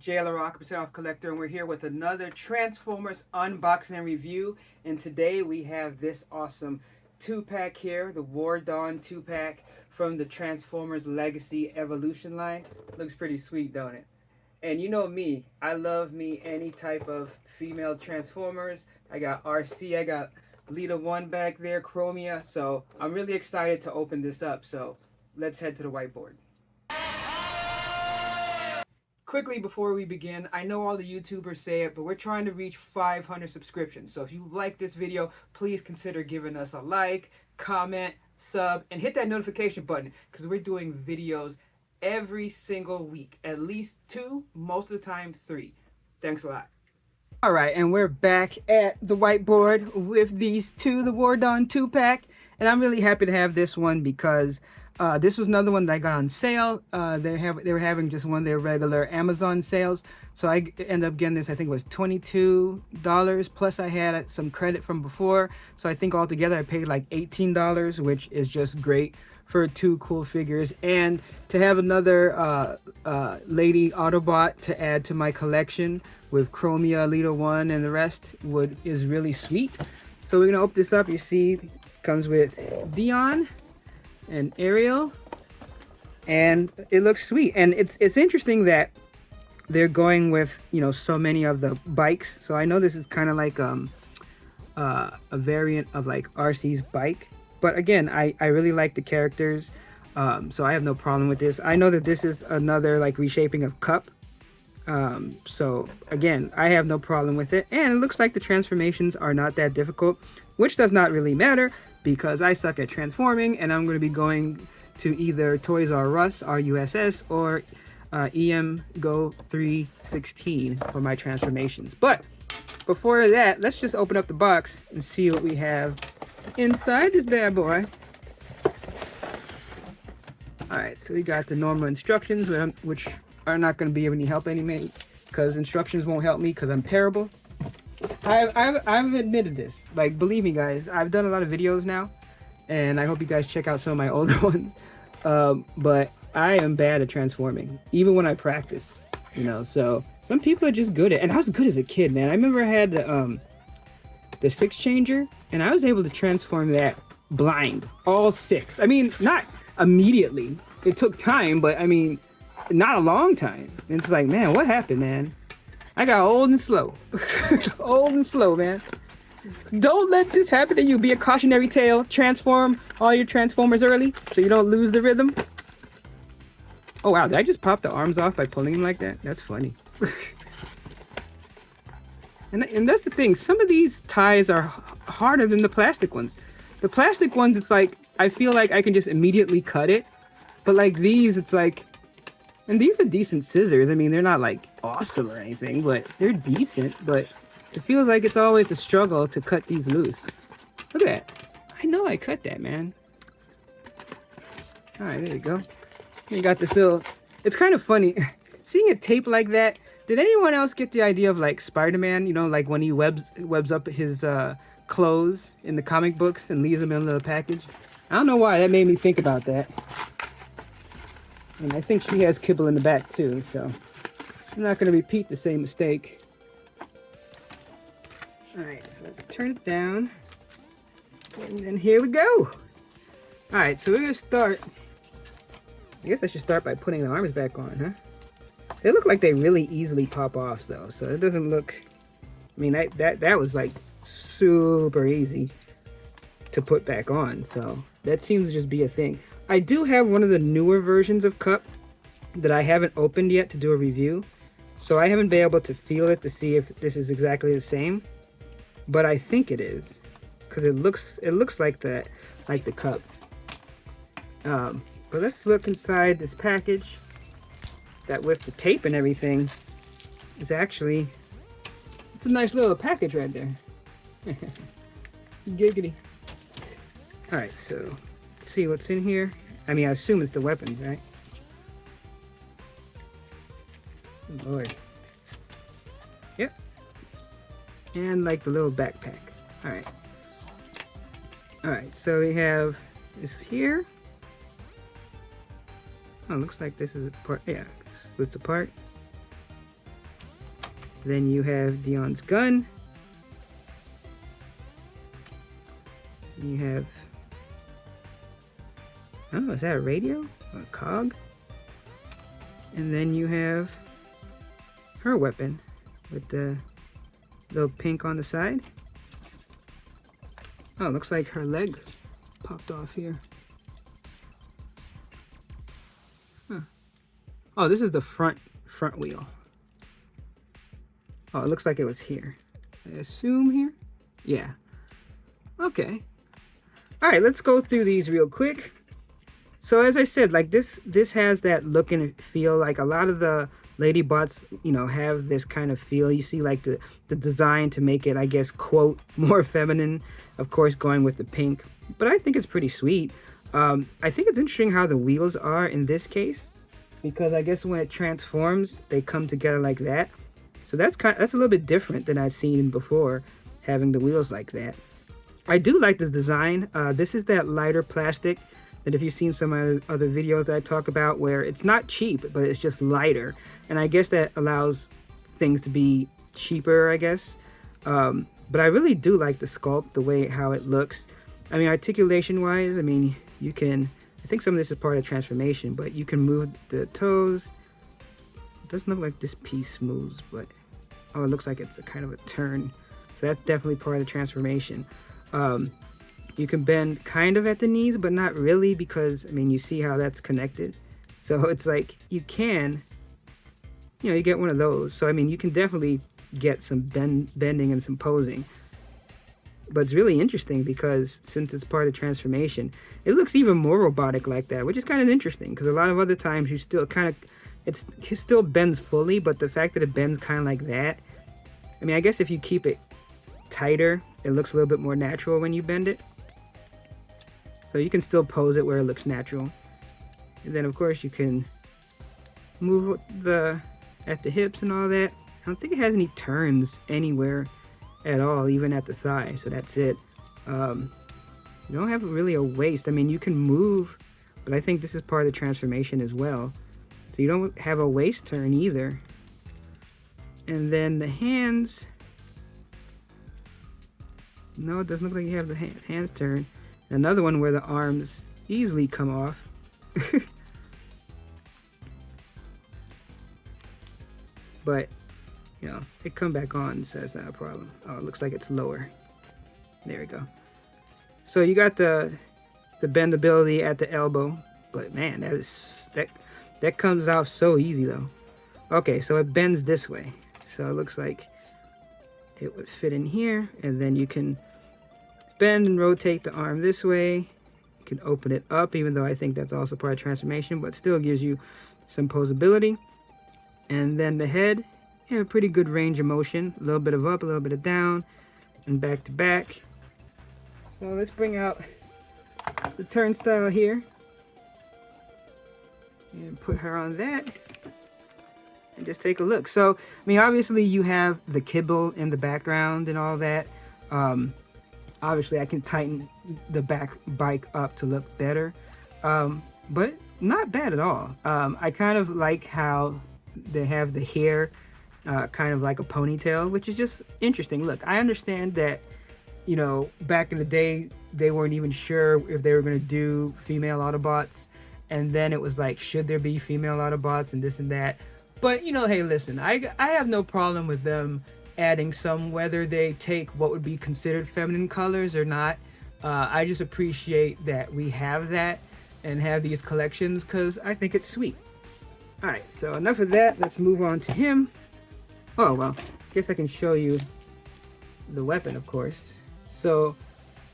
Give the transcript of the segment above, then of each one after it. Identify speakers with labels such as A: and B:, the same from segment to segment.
A: Jailer Rock, percent off collector, and we're here with another Transformers unboxing and review. And today we have this awesome 2-pack here, the War Dawn 2-pack from the Transformers Legacy Evolution line. Looks pretty sweet, don't it? And you know me, I love me any type of female Transformers. I got RC, I got Lita 1 back there, Chromia. So I'm really excited to open this up. So let's head to the whiteboard. Quickly before we begin, I know all the YouTubers say it, but we're trying to reach 500 subscriptions. So if you like this video, please consider giving us a like, comment, sub, and hit that notification button because we're doing videos every single week. At least 2, most of the time 3. Thanks a lot. All right, and we're back at the whiteboard with these two, the War Dawn 2-pack. And I'm really happy to have this one because this was another one that I got on sale. They were having just one of their regular Amazon sales. So I ended up getting this, I think it was $22, plus I had some credit from before. So I think altogether I paid like $18, which is just great for 2 cool figures. And to have another lady Autobot to add to my collection with Chromia, Lita 1, and the rest is really sweet. So we're gonna open this up. You see, comes with Dion and Ariel, and it looks sweet. And it's interesting that they're going with, you know, so many of the bikes. So I know this is kind of like a variant of like RC's bike, but again, I really like the characters, so I have no problem with this. I know that this is another like reshaping of Cup, so again, I have no problem with it. And it looks like the transformations are not that difficult, which does not really matter because I suck at transforming, and I'm going to be going to either Toys R Us, RUSS, or EM Go 316 for my transformations. But before that, let's just open up the box and see what we have inside this bad boy. Alright, so we got the normal instructions, which are not going to be of any help anyway, because instructions won't help me because I'm terrible. I've admitted this. Like, believe me, guys, I've done a lot of videos now, and I hope you guys check out some of my older ones. But I am bad at transforming, even when I practice, you know. So some people are just good at, and I was good as a kid, man. I remember I had the 6 changer, and I was able to transform that blind, all 6. I mean, not immediately. It took time, but I mean, not a long time. And it's like, man, what happened, man? I got old and slow. Old and slow, man. Don't let this happen to you. Be a cautionary tale. Transform all your Transformers early so you don't lose the rhythm. Oh, wow. Did I just pop the arms off by pulling them like that? That's funny. and that's the thing. Some of these ties are harder than the plastic ones. The plastic ones, it's like, I feel like I can just immediately cut it. But like these, it's like, and these are decent scissors. I mean, they're not like awesome or anything, but they're decent. But it feels like it's always a struggle to cut these loose. Look at that. I know I cut that, man. All right, there you go. You got this little, it's kind of funny. Seeing a tape like that, did anyone else get the idea of like Spider-Man, you know, like when he webs up his clothes in the comic books and leaves them in a little package? I don't know why, that made me think about that. And I think she has kibble in the back too, so I'm not going to repeat the same mistake. Alright, so let's turn it down. And then here we go. Alright, so we're going to start. I guess I should start by putting the arms back on, huh? They look like they really easily pop off though, so it doesn't look, I mean, that was like super easy to put back on, so that seems to just be a thing. I do have one of the newer versions of Cup that I haven't opened yet to do a review, so I haven't been able to feel it to see if this is exactly the same, but I think it is because it looks like the Cup. But let's look inside this package. That with the tape and everything is actually, it's a nice little package right there. Giggity. All right, so let's see what's in here. I mean, I assume it's the weapons, right? Oh, Lord. Yep. And like the little backpack. All right. All right, so we have this here. Oh, looks like this is a part. Yeah, splits apart. Then you have Dion's gun. You have, oh, is that a radio? A cog? And then you have her weapon with the little pink on the side. Oh, looks like her leg popped off here. Huh. Oh, this is the front wheel. Oh, it looks like it was here. I assume here? Yeah. Okay. All right, let's go through these real quick. So as I said, like this has that look and feel. Like a lot of the lady bots, you know, have this kind of feel. You see like the design to make it, I guess, quote, more feminine, of course, going with the pink. But I think it's pretty sweet. I think it's interesting how the wheels are in this case, because I guess when it transforms, they come together like that. So that's a little bit different than I've seen before, having the wheels like that. I do like the design. This is that lighter plastic that if you've seen some other videos that I talk about, where it's not cheap, but it's just lighter. And I guess that allows things to be cheaper, I guess. But I really do like the sculpt, the way how it looks. I mean, articulation wise, I mean, you can, I think some of this is part of the transformation, but you can move the toes. It doesn't look like this piece moves, but oh, it looks like it's a kind of a turn. So that's definitely part of the transformation. You can bend kind of at the knees, but not really, because I mean, you see how that's connected. So it's like you can, you know, you get one of those. So I mean, you can definitely get some bending and some posing. But it's really interesting because since it's part of the transformation, it looks even more robotic like that, which is kind of interesting, because a lot of other times you still kind of, it still bends fully, but the fact that it bends kind of like that, I mean, I guess if you keep it tighter, it looks a little bit more natural when you bend it. So you can still pose it where it looks natural. And then of course you can move at the hips and all that. I don't think it has any turns anywhere at all, even at the thigh. So that's it. You don't have really a waist. I mean, you can move, but I think this is part of the transformation as well. So you don't have a waist turn either. And then the hands, no, it doesn't look like you have the hands turn. Another one where the arms easily come off. But, you know, it come back on, so it's not a problem. Oh, it looks like it's lower. There we go. So you got the bendability at the elbow, but man, that comes off so easy though. Okay, so it bends this way. So it looks like it would fit in here, and then you can bend and rotate the arm this way. You can open it up, even though I think that's also part of transformation, but still gives you some posability. And then the head, yeah, pretty good range of motion. A little bit of up, a little bit of down, and back to back. So let's bring out the turnstile here and put her on that and just take a look. So, I mean, obviously you have the kibble in the background and all that. Obviously I can tighten the bike up to look better, but not bad at all. I kind of like how they have the hair kind of like a ponytail, which is just interesting. Look, I understand that, you know, back in the day they weren't even sure if they were going to do female Autobots, and then it was like, should there be female Autobots and this and that. But, you know, hey, listen, I have no problem with them adding some, whether they take what would be considered feminine colors or not. I just appreciate that we have that and have these collections, because I think it's sweet. Alright, so enough of that. Let's move on to him. Oh, well, I guess I can show you the weapon, of course. So,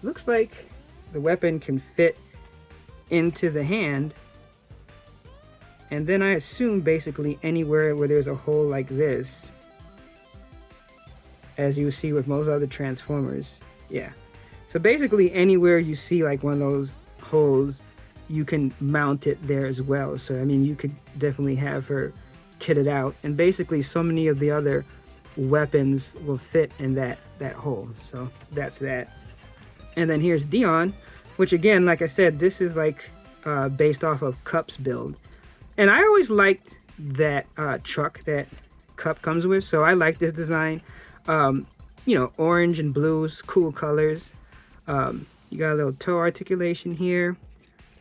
A: looks like the weapon can fit into the hand. And then I assume basically anywhere where there's a hole like this, as you see with most other Transformers. Yeah. So basically anywhere you see like one of those holes, you can mount it there as well. So I mean, you could definitely have her kitted out, and basically so many of the other weapons will fit in that hole. So that's that. And then here's Dion, which again, like I said, this is like based off of Cup's build. And I always liked that truck that cup comes with. So I like this design. You know, orange and blues, cool colors. You got a little toe articulation here.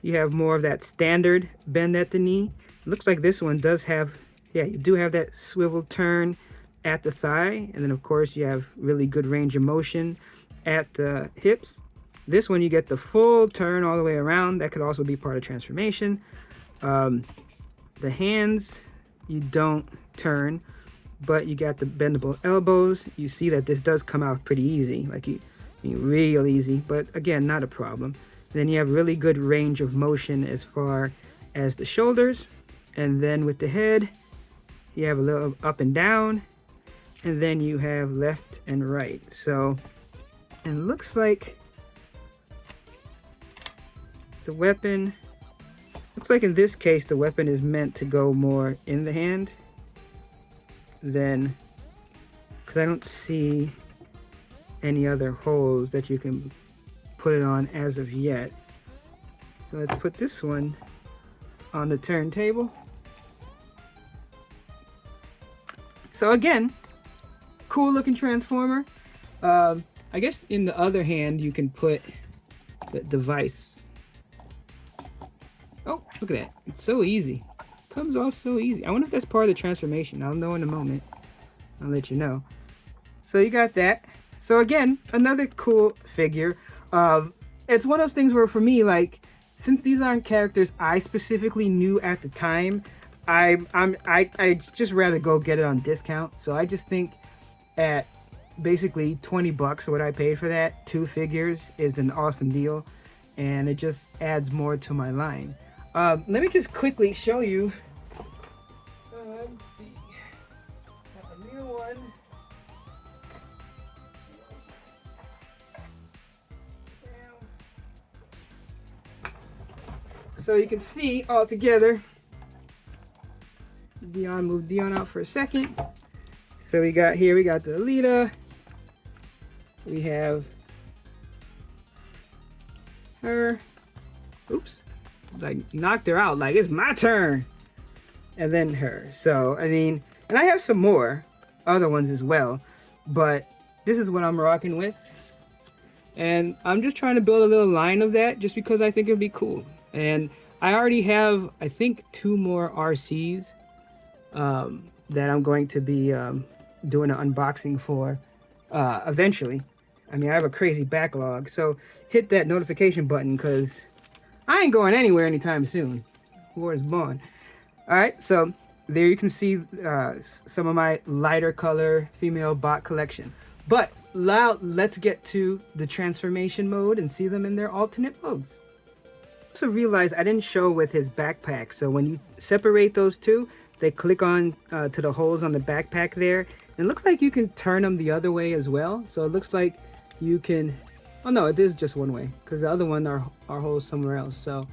A: You have more of that standard bend at the knee. It looks like this one does have, yeah, you do have that swivel turn at the thigh. And then of course you have really good range of motion at the hips. This one you get the full turn all the way around. That could also be part of transformation. The hands, you don't turn, but you got the bendable elbows. You see that this does come out pretty easy, like real easy, but again, not a problem. And then you have really good range of motion as far as the shoulders. And then with the head, you have a little up and down, and then you have left and right. So, and it looks like the weapon, looks like in this case, the weapon is meant to go more in the hand than, because I don't see any other holes that you can put it on as of yet. So let's put this one on the turntable. So again, cool looking transformer. I guess in the other hand you can put the device. Oh, look at that. It's so easy. Comes off so easy. I wonder if that's part of the transformation. I'll know in a moment. I'll let you know. So you got that. So again, another cool figure. It's one of those things where for me, like, since these aren't characters I specifically knew at the time, I just rather go get it on discount. So I just think at basically 20 bucks, what I paid for that, 2 figures, is an awesome deal, and it just adds more to my line. Let me just quickly show you. Let's see. Got a new one. So you can see all together. Move Dion out for a second. So we got here, we got the Alita. We have her. Oops. Like knocked her out, like it's my turn. And then her. So, I mean, and I have some more other ones as well, but this is what I'm rocking with. And I'm just trying to build a little line of that just because I think it'd be cool. And I already have, I think, 2 more RCs that I'm going to be doing an unboxing for eventually. I mean, I have a crazy backlog, so hit that notification button because I ain't going anywhere anytime soon. War is born. All right, so there you can see some of my lighter color female bot collection. But let's get to the transformation mode and see them in their alternate modes. Also realize I didn't show with his backpack, so when you separate those two, they click on to the holes on the backpack there. And it looks like you can turn them the other way as well. So it looks like you can, oh no, it is just one way because the other one are holes somewhere else. So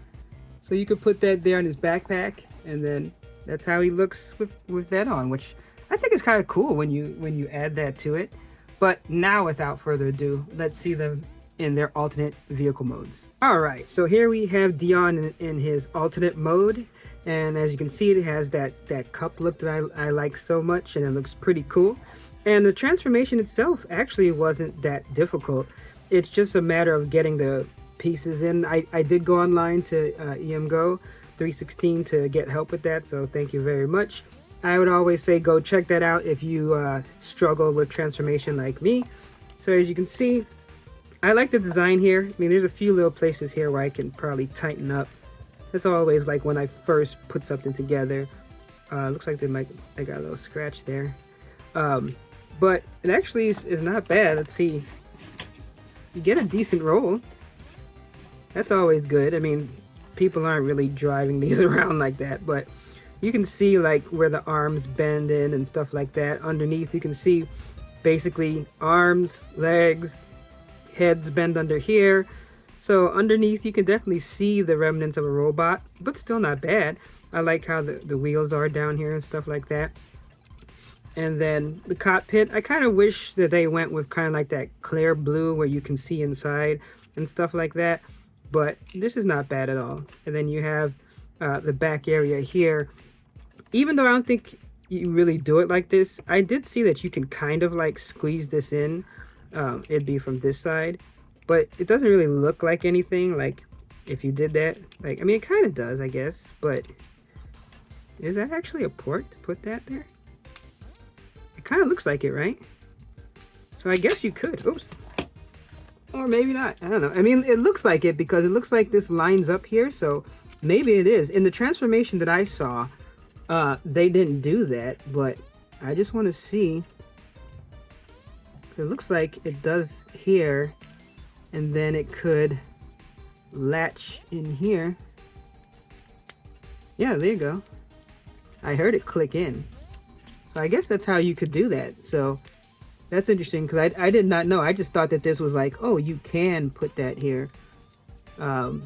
A: you could put that there in his backpack, and then that's how he looks with that on, which I think is kind of cool when you add that to it. But now, without further ado, let's see them in their alternate vehicle modes. All right, so here we have Dion in his alternate mode, and as you can see, it has that cup look that I like so much, and it looks pretty cool. And the transformation itself actually wasn't that difficult. It's just a matter of getting the pieces in. I did go online to EMGO 316 to get help with that, so thank you very much. I would always say go check that out if you struggle with transformation like me. So as you can see, I like the design here. I mean, there's a few little places here where I can probably tighten up. That's always like when I first put something together. Looks like I got a little scratch there. But it actually is not bad. Let's see. You get a decent roll. That's always good. I mean, people aren't really driving these around like that, but you can see like where the arms bend in and stuff like that. Underneath you can see basically arms, legs, heads bend under here. So underneath you can definitely see the remnants of a robot, but still not bad. I like how the wheels are down here and stuff like that. And then the cockpit, I kind of wish that they went with kind of like that clear blue where you can see inside and stuff like that, but this is not bad at all. And then you have the back area here. Even though I don't think
B: you really do it like this. I did see that you can kind of like squeeze this in. It'd be from this side, but it doesn't really look like anything. Like if you did that, like, I mean, it kind of does, I guess, but is that actually a port to put that there? It kind of looks like it, right? So I guess you could. Oops. Or maybe not. I don't know. I mean, it looks like it because it looks like this lines up here. So maybe it is. In the transformation that I saw, they didn't do that. But I just want to see. It looks like it does here. And then it could latch in here. Yeah, there you go. I heard it click in. So I guess that's how you could do that. So that's interesting because I did not know. I just thought that this was like, oh, you can put that here. But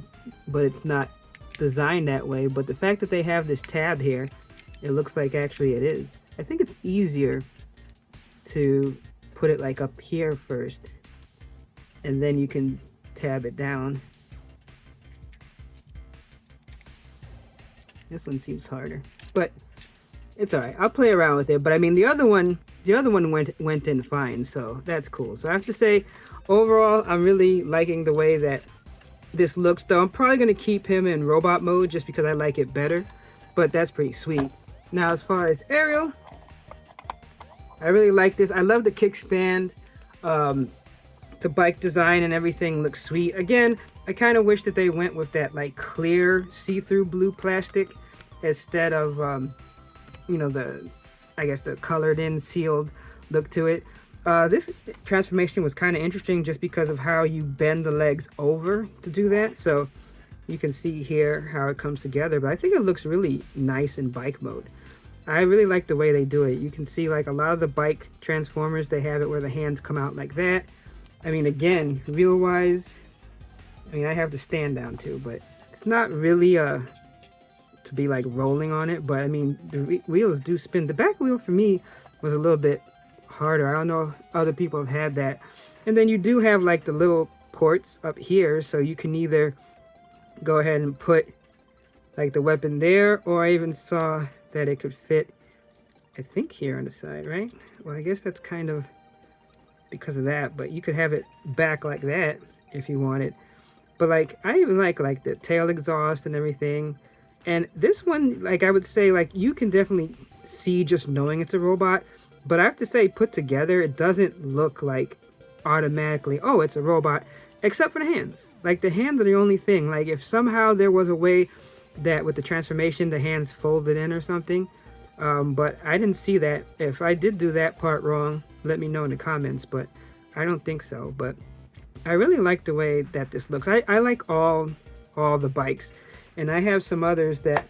B: it's not designed that way. But the fact that they have this tab here, it looks like actually it is. I think it's easier to put it like up here first. And then you can tab it down. This one seems harder. But it's all right. I'll play around with it. But I mean, the other one went in fine, so that's cool. So I have to say, overall, I'm really liking the way that this looks. Though I'm probably gonna keep him in robot mode just because I like it better. But that's pretty sweet. Now, as far as Ariel, I really like this. I love the kickstand. The bike design and everything looks sweet. Again, I kind of wish that they went with that like clear see-through blue plastic instead of you know, I guess the colored in sealed look to it. This transformation was kind of interesting just because of how you bend the legs over to do that. So you can see here how it comes together, but I think it looks really nice in bike mode. I really like the way they do it. You can see like a lot of the bike transformers, they have it where the hands come out like that. I mean, again, wheel wise, I mean, I have the stand down too, but it's not really to be like rolling on it. But I mean, the wheels do spin. The back wheel for me was a little bit harder. I don't know if other people have had that. And then you do have like the little ports up here, so you can either go ahead and put like the weapon there, or I even saw that it could fit, I think, here on the side, right? Well, I guess that's kind of because of that, but you could have it back like that if you wanted. But like, I even like the tail exhaust and everything. And this one, like, I would say, like, you can definitely see just knowing it's a robot. But I have to say, put together, it doesn't look like automatically, oh, it's a robot, except for the hands. Like, the hands are the only thing. Like, if somehow there was a way that with the transformation, the hands folded in or something. But I didn't see that. If I did do that part wrong, let me know in the comments. But I don't think so. But I really like the way that this looks. I like all the bikes. And I have some others that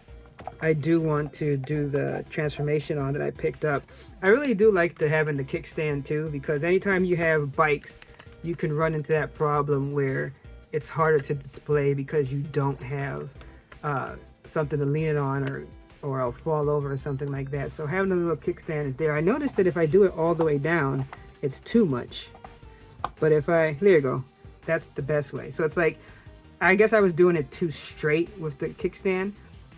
B: I do want to do the transformation on that I picked up. I really do like having the kickstand too, because anytime you have bikes, you can run into that problem where it's harder to display because you don't have something to lean it on, or I'll fall over or something like that. So having a little kickstand is there. I noticed that if I do it all the way down, it's too much. But if there you go. That's the best way. So it's like, I guess I was doing it too straight with the kickstand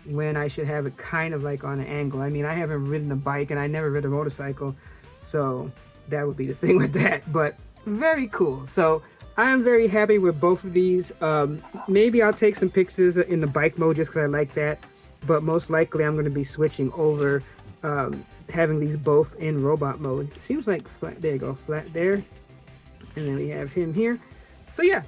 B: when I should have it kind of like on an angle. I mean, I haven't ridden a bike and I never rid a motorcycle, so that would be the thing with that. But very cool. So I'm very happy with both of these. Maybe I'll take some pictures in the bike mode just because I like that. But most likely I'm going to be switching over, having these both in robot mode. It seems like flat. There you go, flat there. And then we have him here. So yeah,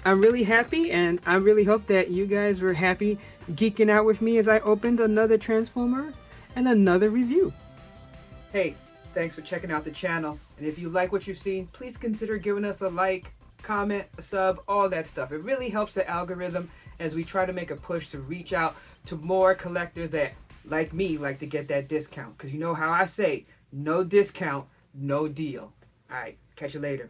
B: I'm really happy, and I really hope that you guys were happy geeking out with me as I opened another Transformer and another review.
A: Hey, thanks for checking out the channel. And if you like what you've seen, please consider giving us a like, comment, a sub, all that stuff. It really helps the algorithm as we try to make a push to reach out to more collectors that, like me, like to get that discount. Because you know how I say, no discount, no deal. All right, catch you later.